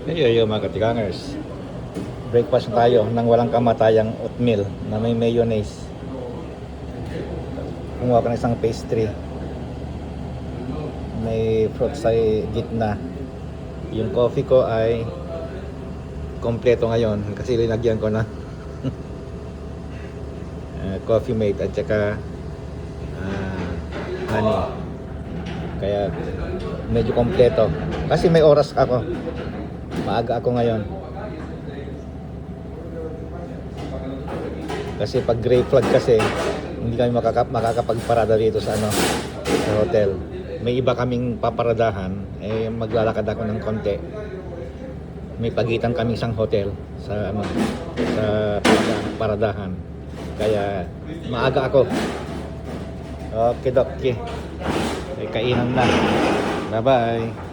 Yo mga katigangers, breakfast tayo ng walang kamatayang oatmeal na may mayonnaise. Kumuha ka ng isang pastry, may fruit sa gitna. Yung coffee ko ay kompleto ngayon kasi linagyan ko na coffee mate at saka honey. Kaya medyo kompleto kasi may oras ako. Maaga ako ngayon. Kasi pag gray flag kasi hindi kami makakapagparada dito sa sa hotel. May iba kaming paparadahan, maglalakad ako ng konti. May pagitan kaming isang hotel sa sa paradahan. Kaya maaga ako. Okay, kainan na. Bye-bye.